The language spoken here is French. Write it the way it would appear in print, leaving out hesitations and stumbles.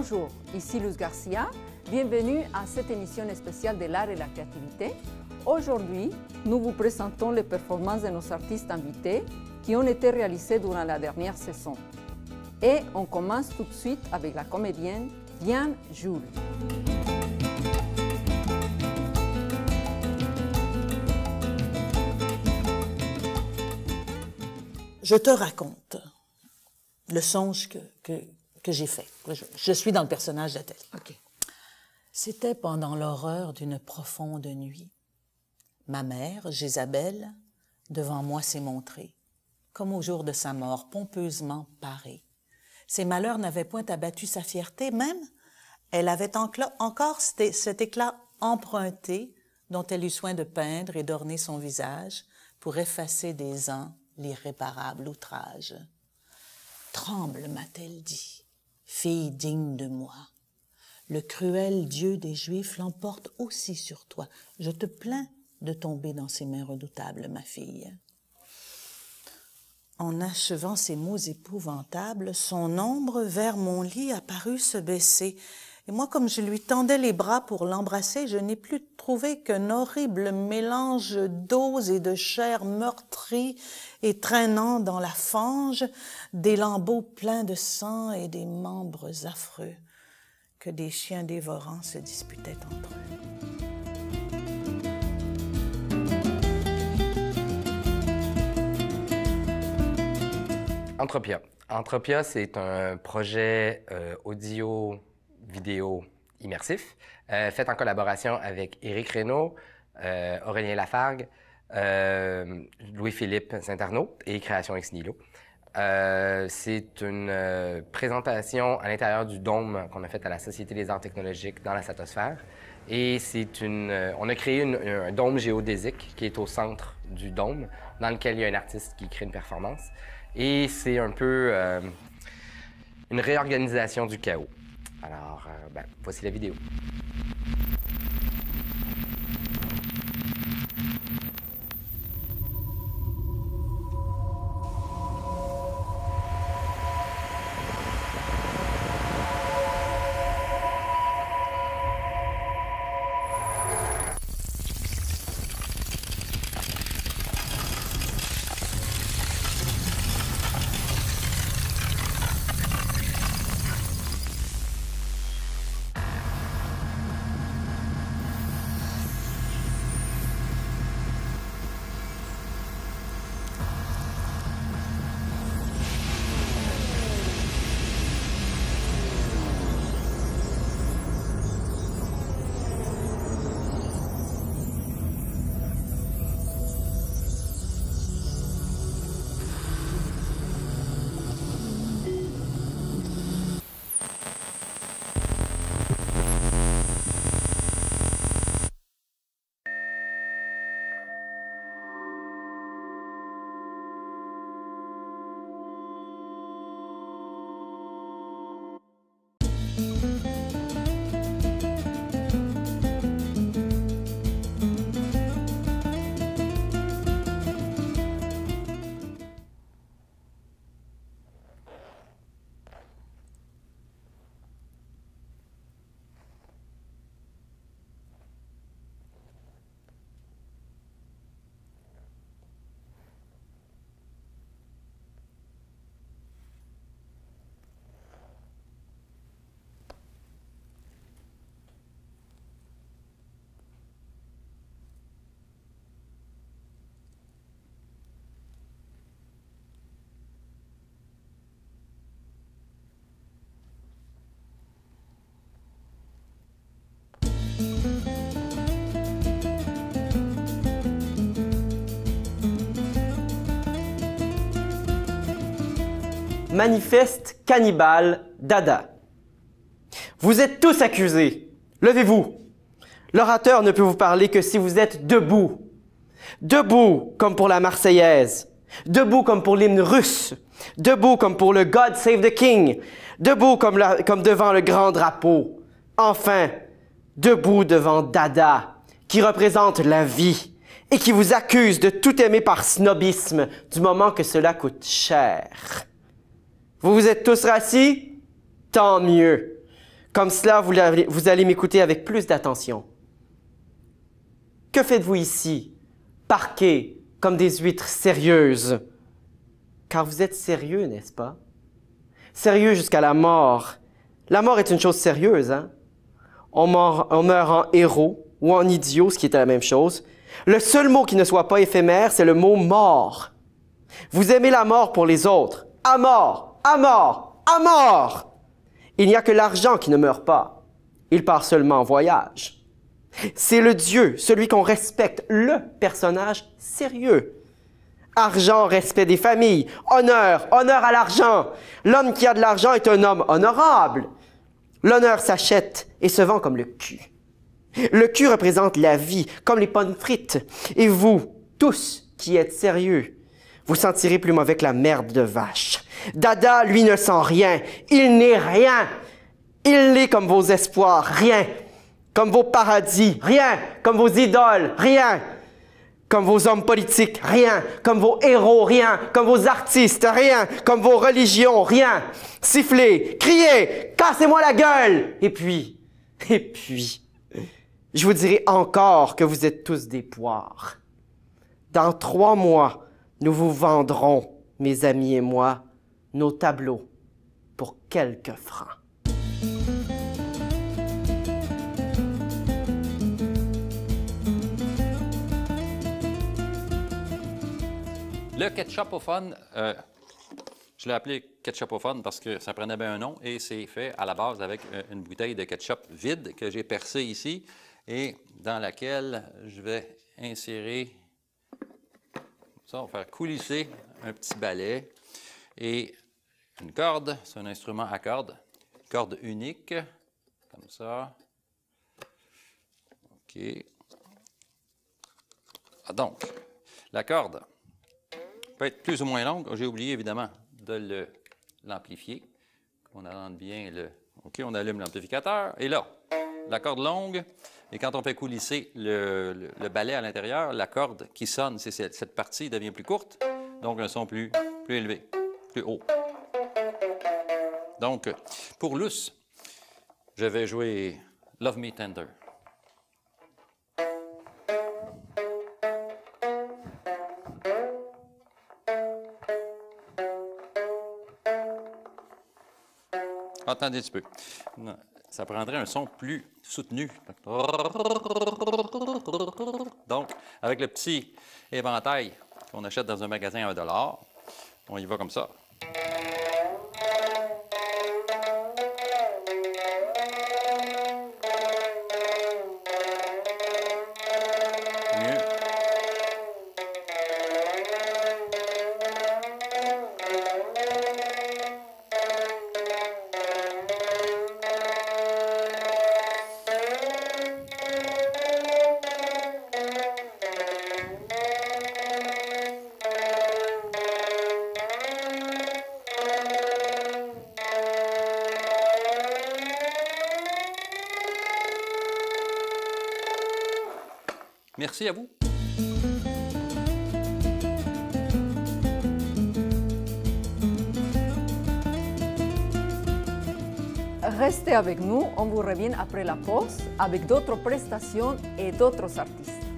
Bonjour, ici Luz Garcia. Bienvenue à cette émission spéciale de l'art et la créativité. Aujourd'hui, nous vous présentons les performances de nos artistes invités qui ont été réalisées durant la dernière saison. Et on commence tout de suite avec la comédienne Diane Jules. Je te raconte le songe que j'ai fait. Je suis dans le personnage d'Athalie. OK. C'était pendant l'horreur d'une profonde nuit. Ma mère, Jézabel, devant moi s'est montrée, comme au jour de sa mort, pompeusement parée. Ses malheurs n'avaient point abattu sa fierté, même elle avait encore cet éclat emprunté dont elle eut soin de peindre et d'orner son visage pour effacer des ans l'irréparable outrage. « Tremble, m'a-t-elle dit, fille digne de moi. Le cruel Dieu des Juifs l'emporte aussi sur toi. Je te plains de tomber dans ses mains redoutables, ma fille. » En achevant ces mots épouvantables, son ombre vers mon lit apparut se baisser. Et moi, comme je lui tendais les bras pour l'embrasser, je n'ai plus trouvé qu'un horrible mélange d'os et de chair meurtrie et traînant dans la fange, des lambeaux pleins de sang et des membres affreux que des chiens dévorants se disputaient entre eux. Entropia. Entropia, c'est un projet audio-vidéo immersif, fait en collaboration avec Éric Reynaud, Aurélien Lafargue, Louis-Philippe Saint-Arnaud et Création Ex Nihilo. C'est une présentation à l'intérieur du dôme qu'on a fait à la Société des arts technologiques dans la Satosphère. Et on a créé un dôme géodésique qui est au centre du dôme, dans lequel il y a un artiste qui crée une performance. Et c'est un peu une réorganisation du chaos. Alors, voici la vidéo. Manifeste cannibale Dada. Vous êtes tous accusés. Levez-vous. L'orateur ne peut vous parler que si vous êtes debout. Debout comme pour la Marseillaise. Debout comme pour l'hymne russe. Debout comme pour le God Save the King. Debout comme devant le grand drapeau. Enfin, debout devant Dada, qui représente la vie et qui vous accuse de tout aimer par snobisme du moment que cela coûte cher. Vous vous êtes tous rassis? Tant mieux. Comme cela, vous allez m'écouter avec plus d'attention. Que faites-vous ici, parqués comme des huîtres sérieuses? Car vous êtes sérieux, n'est-ce pas? Sérieux jusqu'à la mort. La mort est une chose sérieuse, hein? On meurt en héros ou en idiot, ce qui est la même chose. Le seul mot qui ne soit pas éphémère, c'est le mot mort. Vous aimez la mort pour les autres. À mort, à mort, à mort! Il n'y a que l'argent qui ne meurt pas. Il part seulement en voyage. C'est le Dieu, celui qu'on respecte, le personnage sérieux. Argent, respect des familles. Honneur, honneur à l'argent. L'homme qui a de l'argent est un homme honorable. L'honneur s'achète et se vend comme le cul. Le cul représente la vie, comme les pommes frites. Et vous, tous qui êtes sérieux, vous sentirez plus mauvais que la merde de vache. Dada, lui, ne sent rien. Il n'est rien. Il est comme vos espoirs, rien. Comme vos paradis, rien. Comme vos idoles, rien. Comme vos hommes politiques, rien. Comme vos héros, rien. Comme vos artistes, rien. Comme vos religions, rien. Sifflez, criez, cassez-moi la gueule. Et puis, je vous dirai encore que vous êtes tous des poires. Dans 3 mois, nous vous vendrons, mes amis et moi, nos tableaux pour quelques francs. Le ketchupophone, je l'ai appelé ketchupophone parce que ça prenait bien un nom et c'est fait à la base avec une bouteille de ketchup vide que j'ai percée ici et dans laquelle je vais insérer, ça, on va faire coulisser un petit balai et une corde, c'est un instrument à cordes, corde unique, comme ça. OK. Ah, donc, la corde peut être plus ou moins longue. J'ai oublié évidemment de l'amplifier. On allume bien le... OK, on allume l'amplificateur. Et là, la corde longue, et quand on fait coulisser le balai à l'intérieur, la corde qui sonne, c'est cette partie devient plus courte, donc un son plus élevé, plus haut. Donc, pour Luce, je vais jouer Love Me Tender. Attendez un petit peu. Ça prendrait un son plus soutenu. Donc, avec le petit éventail qu'on achète dans un magasin à $1, on y va comme ça. Mieux. Merci à vous. Restez avec nous, on vous revient après la pause avec d'autres prestations et d'autres artistes.